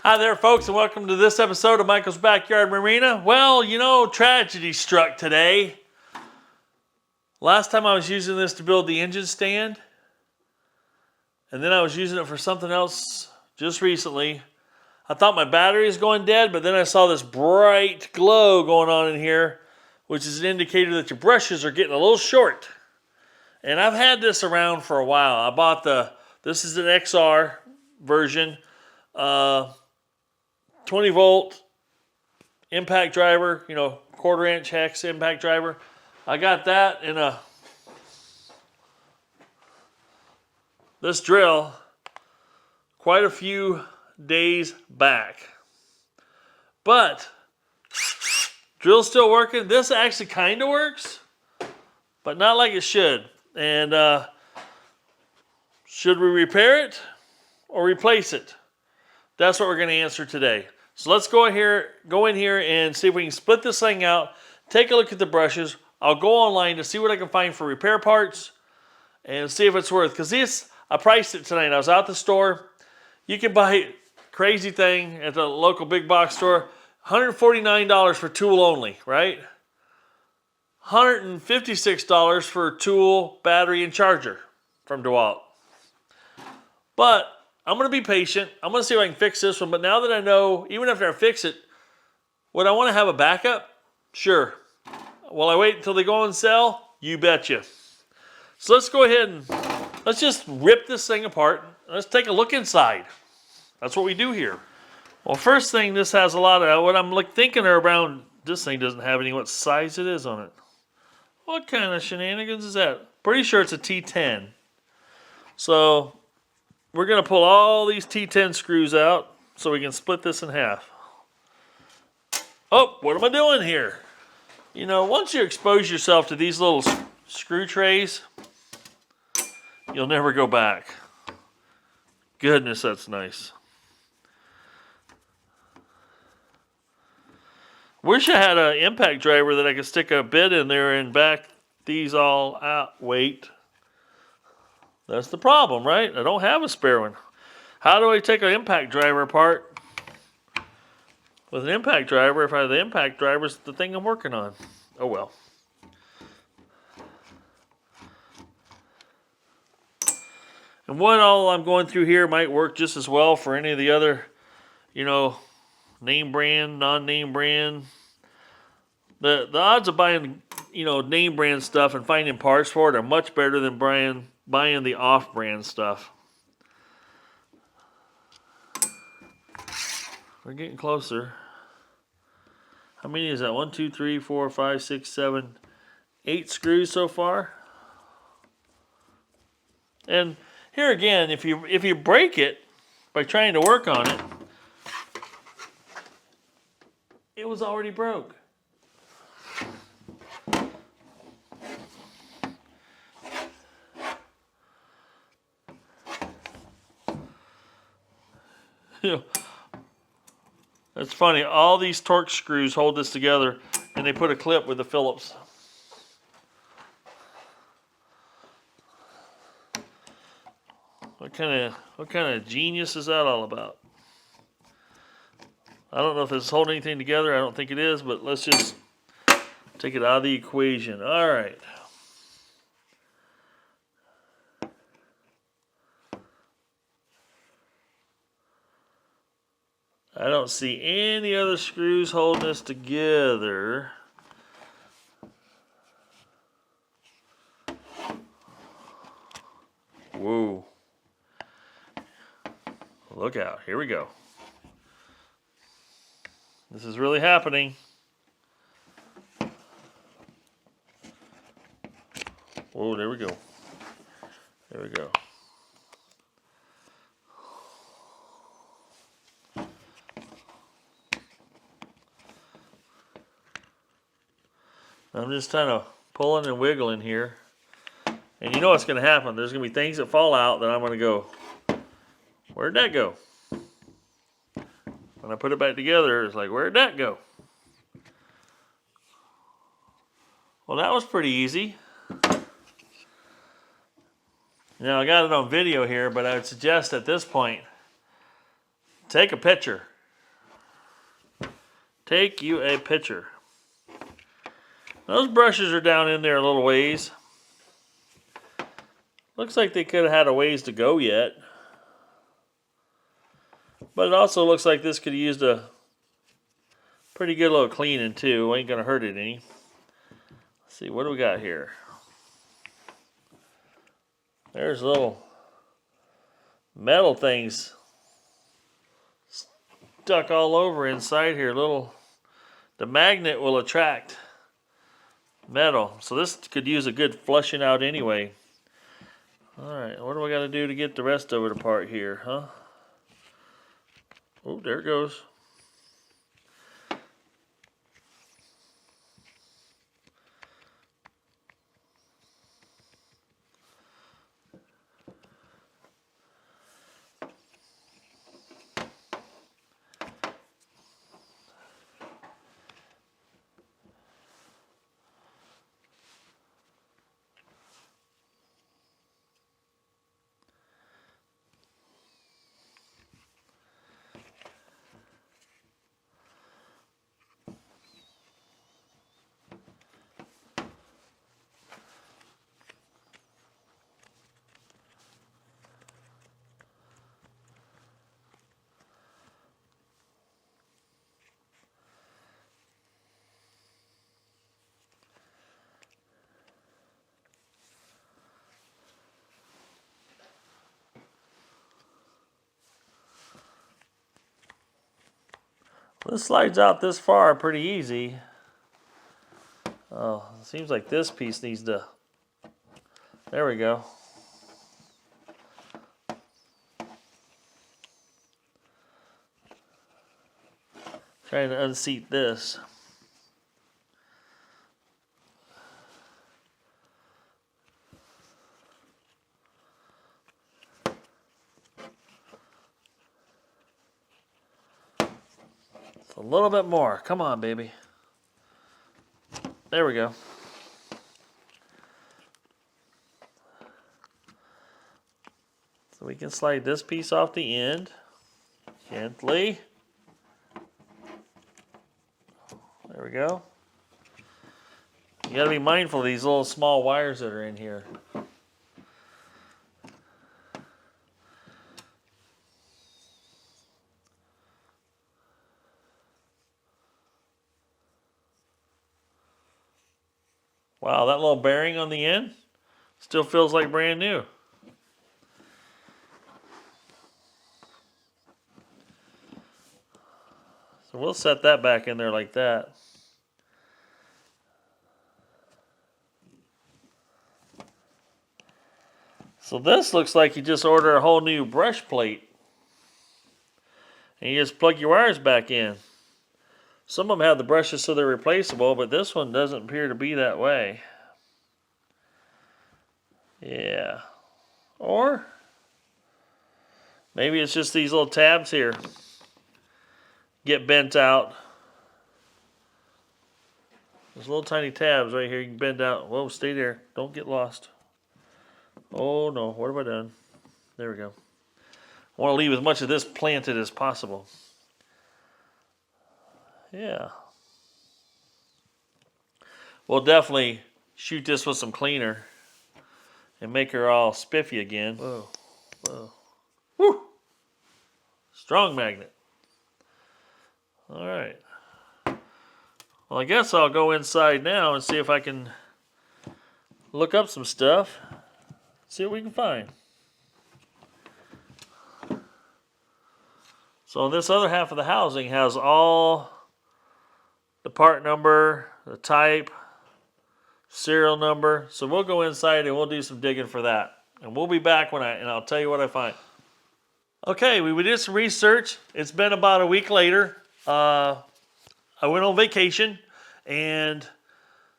Hi there, folks, and welcome to this episode of Michael's Backyard Marina. Well, you know, tragedy struck today. Last time I was using this to build the engine stand, and then I was using it for something else just recently. I thought my battery was going dead, but then I saw this bright glow going on in here, which is an indicator that your brushes are getting a little short. And I've had this around for a while. I bought this is an XR version, 20 volt impact driver, you know, 1/4 inch hex impact driver. I got that in this drill quite a few days back. But drill's still working. This actually kind of works, but not like it should. And should we repair it or replace it? That's what we're going to answer today. So let's go in here and see if we can split this thing out, take a look at the brushes. I'll go online to see what I can find for repair parts and see if it's worth. Because I priced it tonight. I was out at the store. You can buy a crazy thing at the local big box store. $149 for tool only, right? $156 for tool, battery, and charger from DeWalt. But I'm going to be patient. I'm going to see if I can fix this one. But now that I know, even after I fix it, would I want to have a backup? Sure. Will I wait until they go on sale? You betcha. So let's go ahead and let's just rip this thing apart. Let's take a look inside. That's what we do here. Well, first thing, this has a lot of, what I'm thinking around, this thing doesn't have any what size it is on it. What kind of shenanigans is that? Pretty sure it's a T10. So we're going to pull all these T10 screws out so we can split this in half. Oh, what am I doing here? You know, once you expose yourself to these little screw trays, you'll never go back. Goodness, that's nice. Wish I had an impact driver that I could stick a bit in there and back these all out. Wait. That's the problem, right? I don't have a spare one. How do I take an impact driver apart with an impact driver if the impact driver is the thing I'm working on? Oh well. And what all I'm going through here might work just as well for any of the other, you know, name brand, non-name brand. The odds of buying, you know, name brand stuff and finding parts for it are much better than buying the off-brand stuff. We're getting closer. How many is that? 1, 2, 3, 4, 5, 6, 7, 8 screws so far. And here again, if you break it by trying to work on it, it was already broke. You know, that's funny. All these Torx screws hold this together, and they put a clip with the Phillips. What kind of genius is that all about? I don't know if it's holding anything together. I don't think it is, but let's just take it out of the equation. All right. I don't see any other screws holding this together. Whoa. Look out. Here we go. This is really happening. Whoa, there we go. There we go. I'm just kind of pulling and wiggling here. And you know what's going to happen. There's going to be things that fall out that I'm going to go, where'd that go? When I put it back together, it's like, where'd that go? Well, that was pretty easy. Now, I got it on video here, but I would suggest at this point, take a picture. take you a picture. Those brushes are down in there a little ways. Looks like they could have had a ways to go yet. But it also looks like this could have used a pretty good little cleaning too. Ain't gonna hurt it any. Let's see, what do we got here? There's little metal things stuck all over inside here. The magnet will attract metal. So this could use a good flushing out anyway. Alright, what do I got to do to get the rest of it apart here, huh? Oh, there it goes. This slides out this far pretty easy. Oh, it seems like this piece needs to... There we go. Trying to unseat this. A little bit more. Come on, baby. There we go. So we can slide this piece off the end gently. There we go. You got to be mindful of these little small wires that are in here. Wow, that little bearing on the end still feels like brand new. So we'll set that back in there like that. So this looks like you just order a whole new brush plate. And you just plug your wires back in. Some of them have the brushes so they're replaceable, but this one doesn't appear to be that way. Yeah. Or maybe it's just these little tabs here get bent out. There's little tiny tabs right here you can bend out. Whoa, stay there. Don't get lost. Oh no, what have I done? There we go. I want to leave as much of this planted as possible. Yeah. We'll definitely shoot this with some cleaner and make her all spiffy again. Whoa, whoa. Woo! Strong magnet. All right. Well, I guess I'll go inside now and see if I can look up some stuff. See what we can find. So this other half of the housing has all the part number, the type, serial number. So we'll go inside and we'll do some digging for that. And we'll be back and I'll tell you what I find. Okay, we did some research. It's been about a week later. I went on vacation and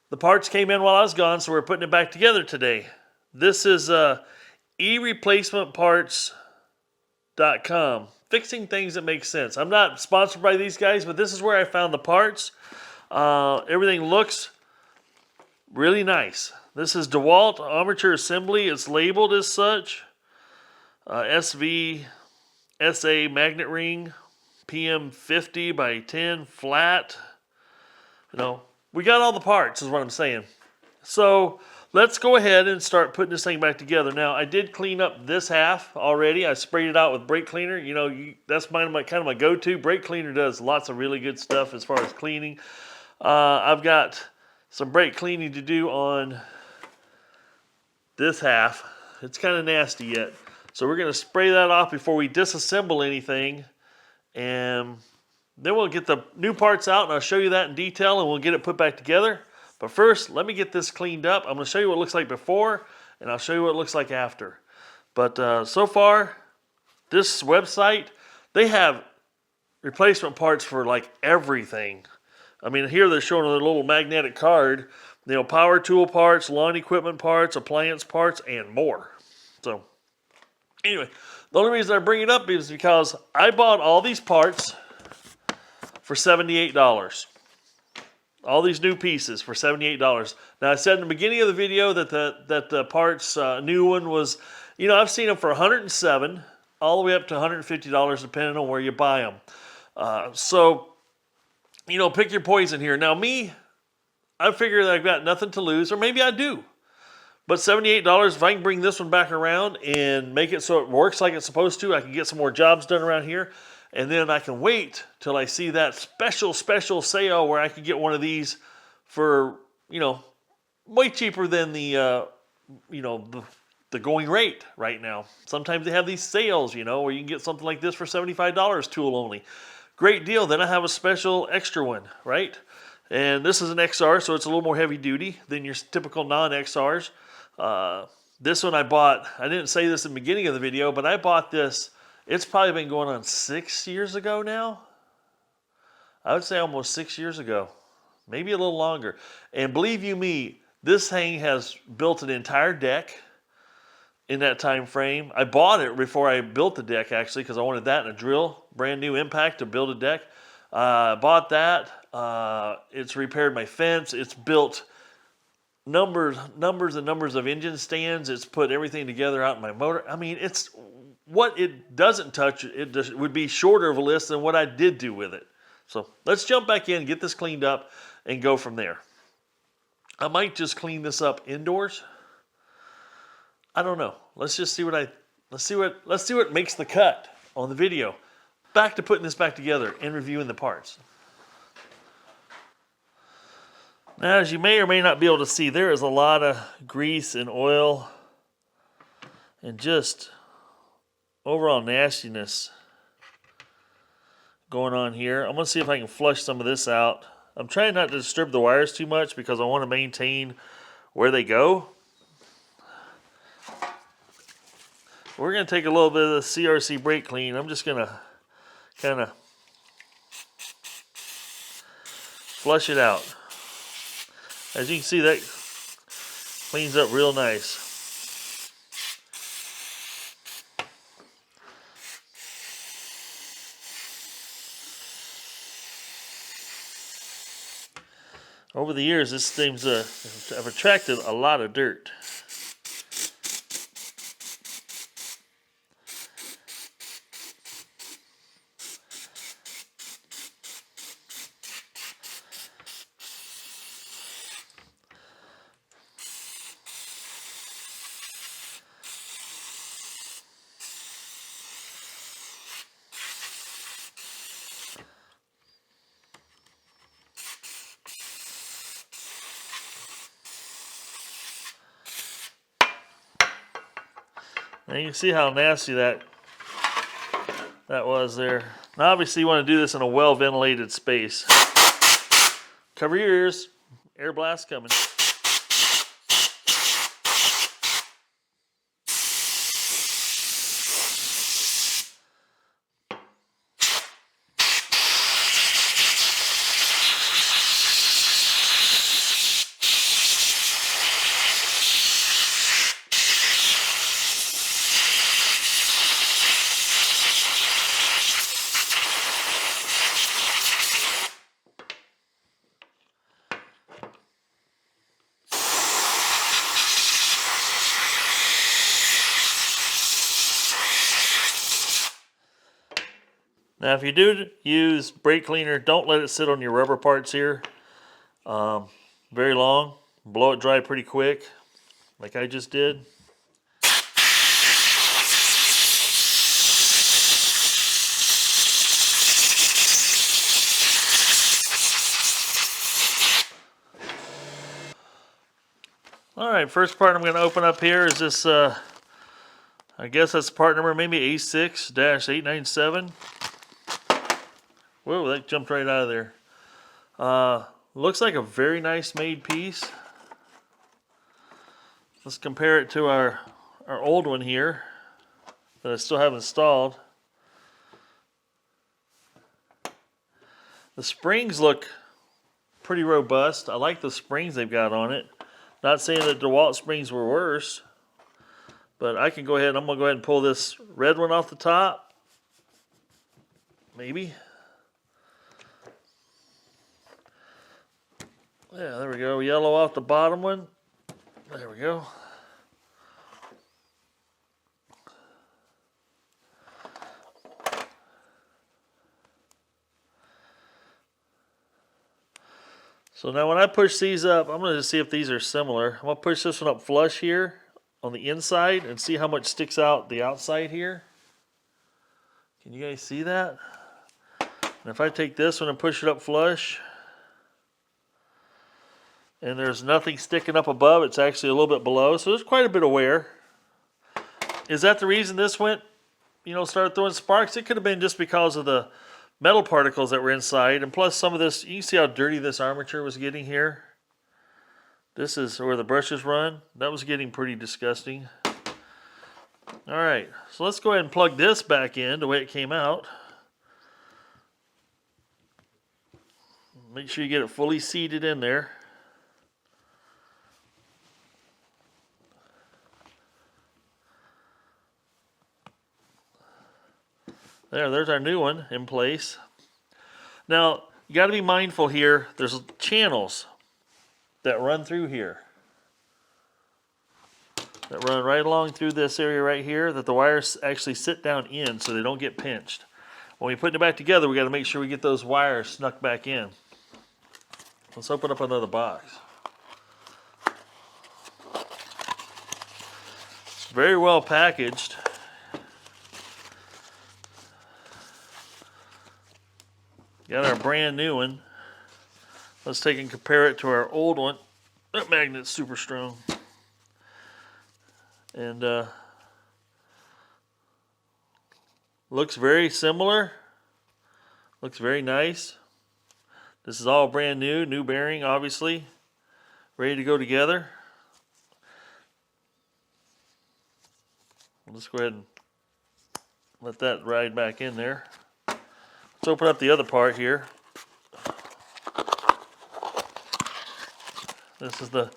the parts came in while I was gone, so we're putting it back together today. This is eReplacementParts.com. Fixing things that make sense. I'm not sponsored by these guys, but this is where I found the parts. Everything looks really nice. This is DeWalt armature assembly. It's labeled as such. SV SA magnet ring. PM50 by 10 flat. You know, we got all the parts is what I'm saying. So let's go ahead and start putting this thing back together. Now, I did clean up this half already. I sprayed it out with brake cleaner. You know, that's kind of my go-to. Brake cleaner does lots of really good stuff as far as cleaning. I've got some brake cleaning to do on this half. It's kind of nasty yet. So we're going to spray that off before we disassemble anything. And then we'll get the new parts out, and I'll show you that in detail, and we'll get it put back together. But first, let me get this cleaned up. I'm going to show you what it looks like before, and I'll show you what it looks like after. But so far, this website, they have replacement parts for like everything. I mean, here they're showing a little magnetic card, you know, power tool parts, lawn equipment parts, appliance parts, and more. So, anyway, the only reason I bring it up is because I bought all these parts for $78. All these new pieces for $78. Now, I said in the beginning of the video that the parts new one was, you know, I've seen them for $107 all the way up to $150 depending on where you buy them. So, you know, pick your poison here. Now, me, I figure that I've got nothing to lose, or maybe I do. But $78, if I can bring this one back around and make it so it works like it's supposed to, I can get some more jobs done around here. And then I can wait till I see that special sale where I could get one of these for, you know, way cheaper than the, you know, the going rate right now. Sometimes they have these sales, you know, where you can get something like this for $75 tool only. Great deal. Then I have a special extra one, right? And this is an XR, so it's a little more heavy duty than your typical non-XRs. This one I bought, I didn't say this in the beginning of the video, but I bought this. It's probably been going on 6 years ago now. I would say almost 6 years ago, maybe a little longer. And believe you me, this thing has built an entire deck in that time frame. I bought it before I built the deck, actually, because I wanted that and a drill, brand new impact to build a deck. Bought that. It's repaired my fence. It's built numbers and numbers of engine stands. It's put everything together out in my motor. I mean, it's what it doesn't touch. It just would be shorter of a list than what I did do with it. So let's jump back in, get this cleaned up, and go from there. I might just clean this up indoors. I don't know. Let's just see let's see what makes the cut on the video. Back to putting this back together and reviewing the parts. Now, as you may or may not be able to see, there is a lot of grease and oil and just overall nastiness going on here. I'm going to see if I can flush some of this out. I'm trying not to disturb the wires too much because I want to maintain where they go. We're going to take a little bit of the CRC brake clean. I'm just going to kind of flush it out. As you can see, that cleans up real nice. Over the years, this seems to have attracted a lot of dirt. Now you can see how nasty that was there. Now obviously you want to do this in a well ventilated space. Cover your ears, air blast coming. Now, if you do use brake cleaner, don't let it sit on your rubber parts here very long. Blow it dry pretty quick, like I just did. All right, first part I'm going to open up here is this, I guess that's part number maybe A6-897. Whoa, that jumped right out of there. Looks like a very nice made piece. Let's compare it to our old one here that I still have installed. The springs look pretty robust. I like the springs they've got on it. Not saying that DeWalt springs were worse, but I can go ahead. I'm going to go ahead and pull this red one off the top. Maybe. Yeah, there we go. Yellow off the bottom one. There we go. So now when I push these up, I'm going to see if these are similar. I'm going to push this one up flush here on the inside and see how much sticks out the outside here. Can you guys see that? And if I take this one and push it up flush, and there's nothing sticking up above, it's actually a little bit below, so there's quite a bit of wear. Is that the reason this went, started throwing sparks? It could have been just because of the metal particles that were inside, and plus some of this, you can see how dirty this armature was getting here. This is where the brushes run. That was getting pretty disgusting. Alright, so let's go ahead and plug this back in the way it came out. Make sure you get it fully seated in there. There's our new one in place. Now, you got to be mindful here. There's channels that run through here. That run right along through this area right here that the wires actually sit down in so they don't get pinched. When we put it back together, we got to make sure we get those wires snuck back in. Let's open up another box. It's very well packaged. Got our brand new one. Let's take and compare it to our old one. That magnet's super strong. And looks very similar. Looks very nice. This is all brand new. New bearing, obviously. Ready to go together. Let's go ahead and let that ride back in there. Let's open up the other part here. This is the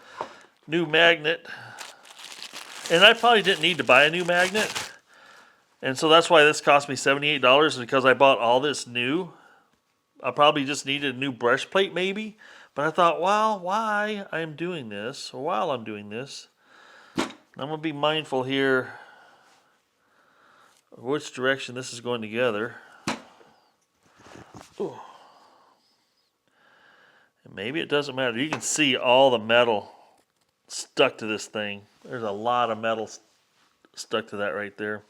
new magnet. And I probably didn't need to buy a new magnet. And so that's why this cost me $78, because I bought all this new. I probably just needed a new brush plate maybe. But I thought, well, while I'm doing this, I'm going to be mindful here of which direction this is going together. Ooh. And maybe it doesn't matter. You can see all the metal stuck to this thing. There's a lot of metal stuck to that right there.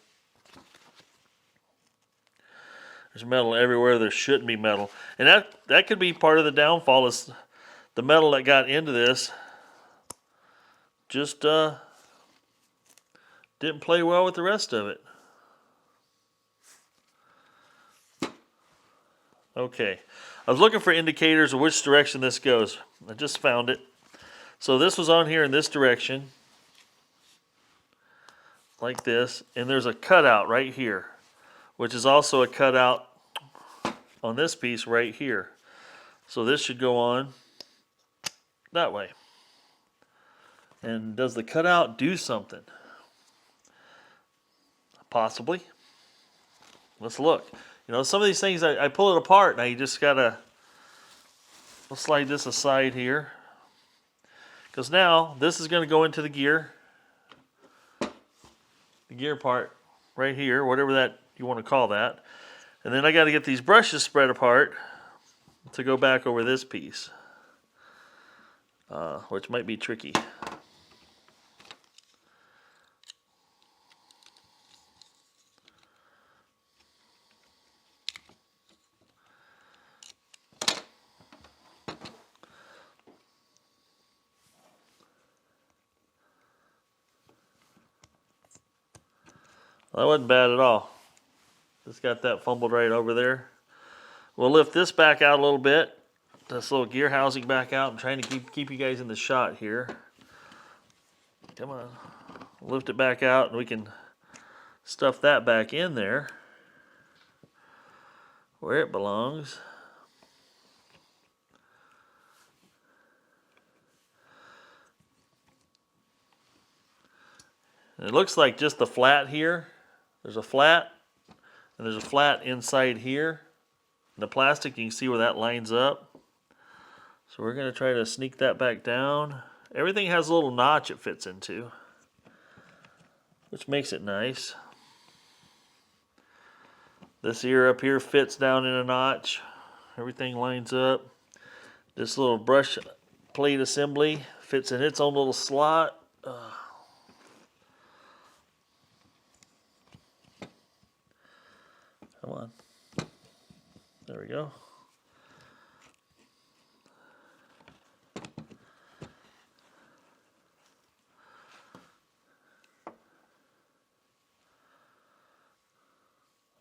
There's metal everywhere there shouldn't be metal. And that could be part of the downfall, is the metal that got into this just didn't play well with the rest of it. Okay, I was looking for indicators of which direction this goes. I just found it. So this was on here in this direction, like this, and there's a cutout right here, which is also a cutout on this piece right here. So this should go on that way. And does the cutout do something? Possibly. Let's look. Some of these things, I pull it apart. Now you just gotta, we'll slide this aside here. Because now this is gonna go into the gear part right here, whatever that you want to call that. And then I got to get these brushes spread apart to go back over this piece, which might be tricky. Well, that wasn't bad at all. Just got that fumbled right over there. We'll lift this back out a little bit. This little gear housing back out. I'm trying to keep you guys in the shot here. Come on. Lift it back out and we can stuff that back in there where it belongs. And it looks like just the flat here. There's a flat and there's a flat inside here. And the plastic, you can see where that lines up. So we're going to try to sneak that back down. Everything has a little notch it fits into, which makes it nice. This ear up here fits down in a notch. Everything lines up. This little brush plate assembly fits in its own little slot. Come on. There we go.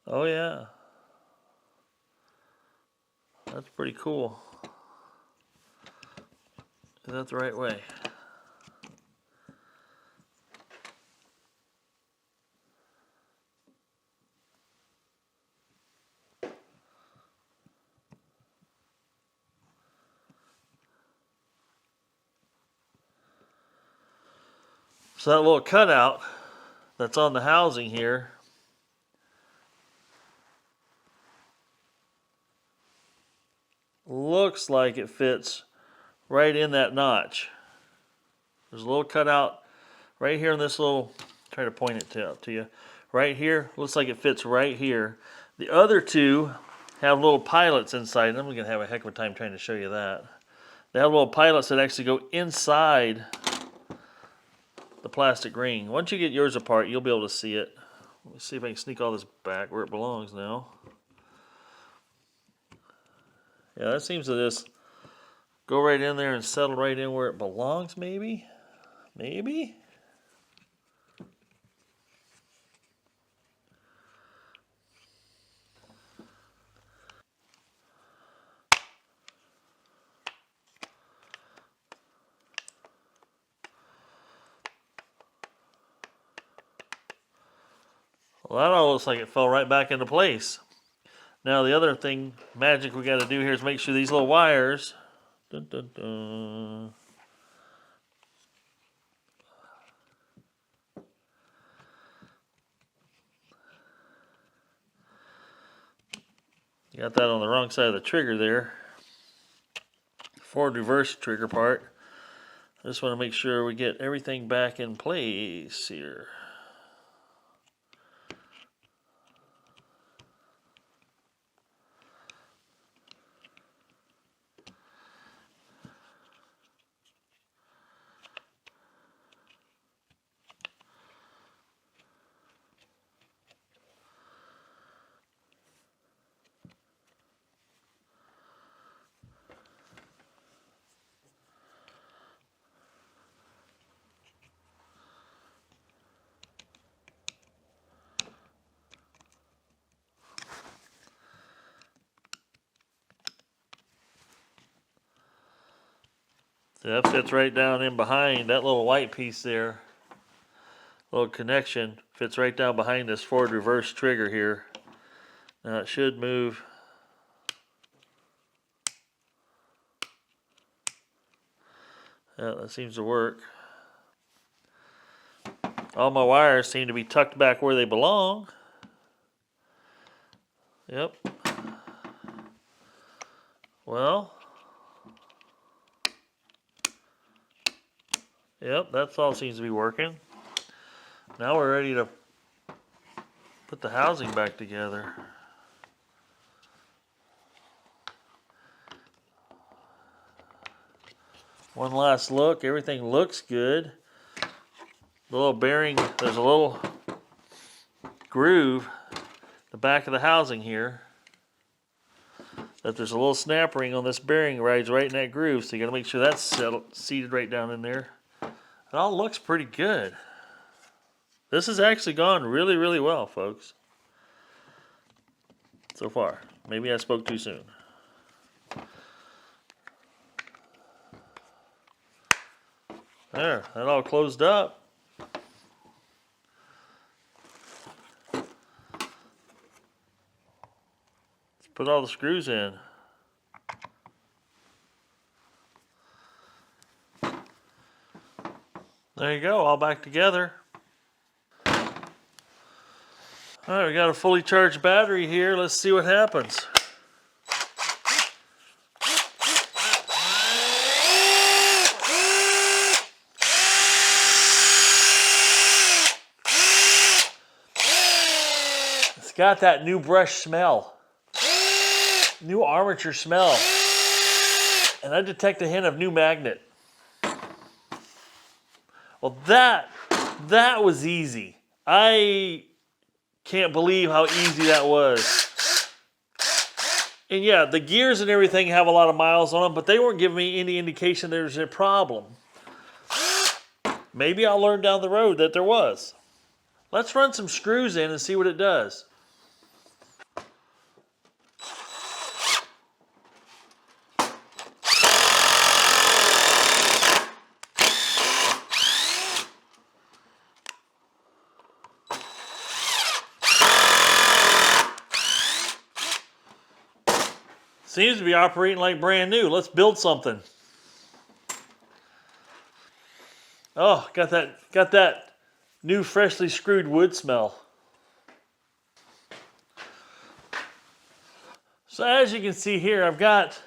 Oh yeah. That's pretty cool. Is that the right way? So that little cutout that's on the housing here looks like it fits right in that notch. There's a little cutout right here in this little, try to point it to you. Right here, looks like it fits right here. The other two have little pilots inside. I'm going to have a heck of a time trying to show you that. They have little pilots that actually go inside the plastic ring. Once you get yours apart, you'll be able to see it. Let me see if I can sneak all this back where it belongs now. Yeah, that seems to just go right in there and settle right in where it belongs, maybe? Maybe? Well, that all looks like it fell right back into place. Now the other thing, magic we got to do here is make sure these little wires, dun, dun, dun, you got that on the wrong side of the trigger there. Forward reverse trigger part. I just want to make sure we get everything back in place here. So that fits right down in behind that little white piece there. Little connection fits right down behind this forward reverse trigger here. Now it should move. Yeah, that seems to work. All my wires seem to be tucked back where they belong. Yep. Well. Yep, that all seems to be working. Now we're ready to put the housing back together. One last look. Everything looks good. The little bearing, there's a little groove in the back of the housing here. That there's a little snap ring on this bearing rides right in that groove, so you got to make sure that's seated right down in there. It all looks pretty good. This has actually gone really, really well, folks. So far. Maybe I spoke too soon. There, that all closed up. Let's put all the screws in. There you go, all back together. All right, we got a fully charged battery here. Let's see what happens. It's got that new brush smell, new armature smell, and I detect a hint of new magnet. Well, that was easy. I can't believe how easy that was. And yeah, the gears and everything have a lot of miles on them, but they weren't giving me any indication there's a problem. Maybe I'll learn down the road that there was. Let's run some screws in and see what it does. Seems to be operating like brand new. Let's build something. Oh, got that new freshly screwed wood smell. So as you can see here, I've got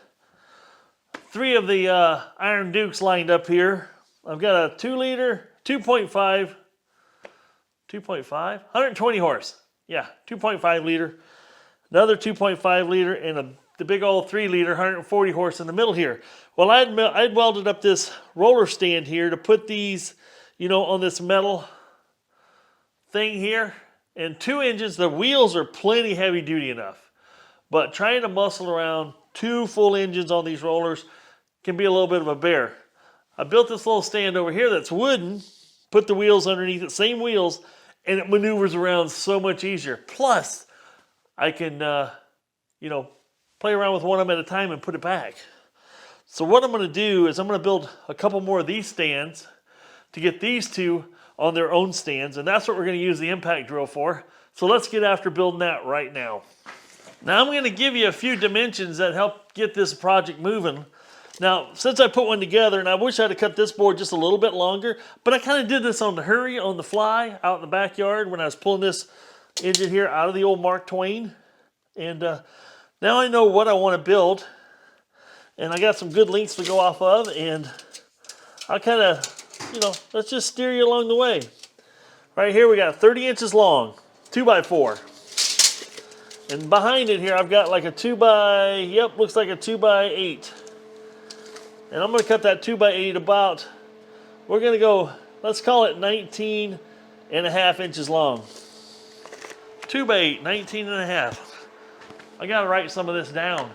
3 of the Iron Dukes lined up here. I've got a 2-liter, 2.5, 120 horse. Yeah, 2.5 liter. Another 2.5 liter and the big old 3-liter, 140 horse in the middle here. Well, I'd welded up this roller stand here to put these, on this metal thing here. And 2 engines, the wheels are plenty heavy duty enough. But trying to muscle around 2 full engines on these rollers can be a little bit of a bear. I built this little stand over here that's wooden, put the wheels underneath it, same wheels, and it maneuvers around so much easier. Plus, I can, play around with one of them at a time and put it back. So what I'm going to do is I'm going to build a couple more of these stands to get these 2 on their own stands, and that's what we're going to use the impact drill for. So let's get after building that right now. Now I'm going to give you a few dimensions that help get this project moving. Now, since I put one together, and I wish I'd have cut this board just a little bit longer, but I kind of did this on the hurry, on the fly, out in the backyard when I was pulling this engine here out of the old Mark Twain. And now I know what I want to build, and I got some good links to go off of, and I'll kind of, let's just steer you along the way. Right here we got 30 inches long, 2x4. And behind it here I've got like a 2x, looks like a 2x8. And I'm going to cut that 2x8 about, we're going to go, let's call it 19.5 inches long. 2x8, 19.5. I got to write some of this down.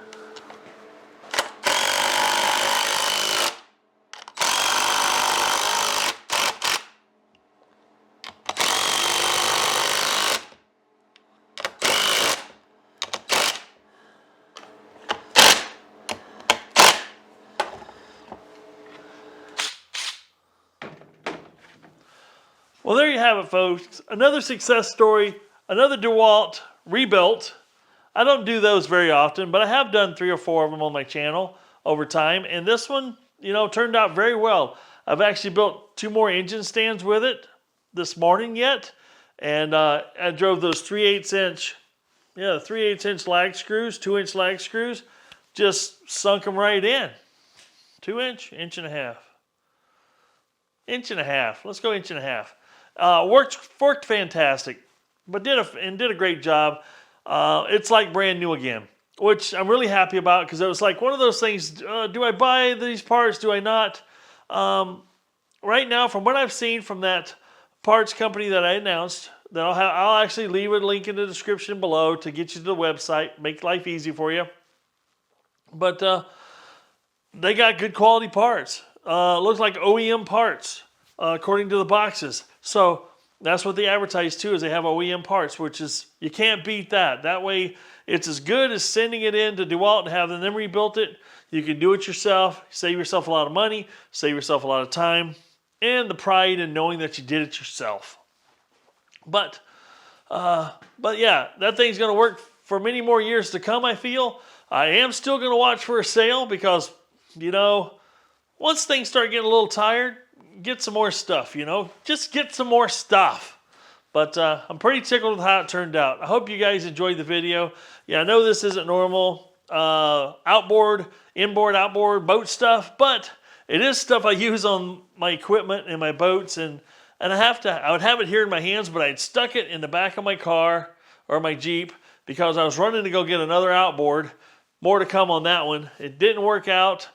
Well, there you have it, folks. Another success story, another DeWalt rebuilt. I don't do those very often, but I have done 3 or 4 of them on my channel over time. And this one, turned out very well. I've actually built 2 more engine stands with it this morning yet. And I drove those 3/8 inch, 3/8 inch lag screws, 2-inch lag screws, just sunk them right in. 2 inch, inch and a half. Inch and a half. Let's go inch and a half. Worked fantastic, but did a great job. It's like brand new again, which I'm really happy about because it was like one of those things, do I buy these parts? Do I not? Right now, from what I've seen from that parts company that I announced, that I'll actually leave a link in the description below to get you to the website, make life easy for you. But they got good quality parts. Looks like OEM parts, according to the boxes. So that's what they advertise too, is they have OEM parts, which is, you can't beat that. That way, it's as good as sending it in to DeWalt and having them rebuilt it. You can do it yourself, save yourself a lot of money, save yourself a lot of time, and the pride in knowing that you did it yourself. But yeah, that thing's going to work for many more years to come, I feel. I am still going to watch for a sale because, you know, once things start getting a little tired, get some more stuff, you know. Just get some more stuff. But I'm pretty tickled with how it turned out. I hope you guys enjoyed the video. Yeah, I know this isn't normal outboard, inboard, outboard boat stuff, but it is stuff I use on my equipment and my boats, and I would have it here in my hands, but I'd stuck it in the back of my car or my Jeep because I was running to go get another outboard. More to come on that one. It didn't work out.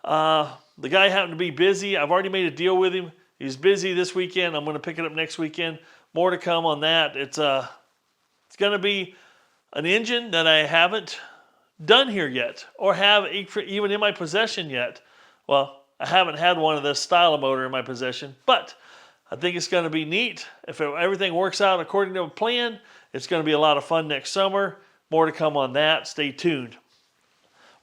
The guy happened to be busy. I've already made a deal with him. He's busy this weekend. I'm going to pick it up next weekend. More to come on that. It's going to be an engine that I haven't done here yet, or have even in my possession yet. Well, I haven't had one of this style of motor in my possession, but I think it's going to be neat. If everything works out according to a plan, it's going to be a lot of fun next summer. More to come on that. Stay tuned.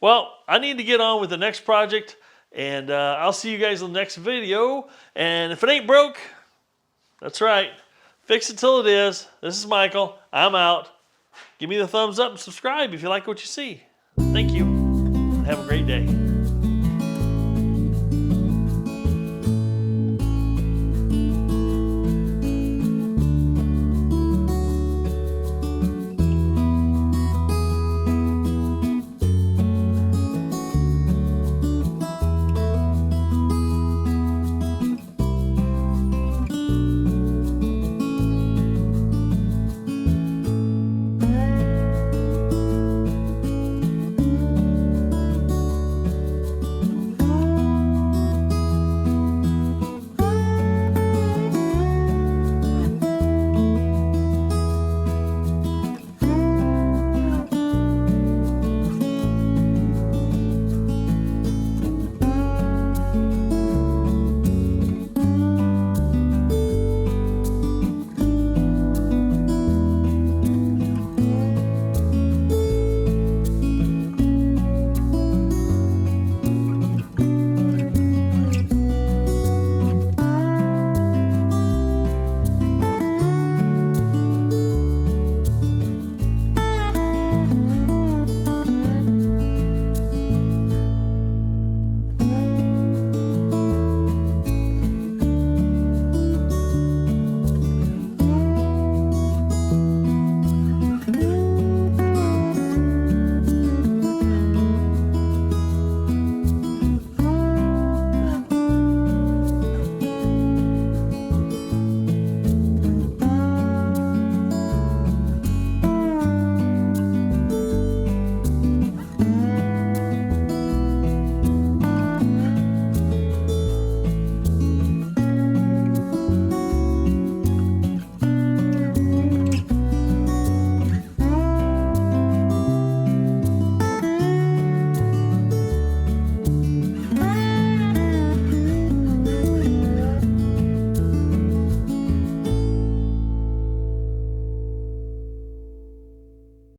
Well, I need to get on with the next project, and I'll see you guys in the next video. And if it ain't broke, that's right. Fix it till it is. This is Michael. I'm out. Give me the thumbs up and subscribe if you like what you see. Thank you. Have a great day.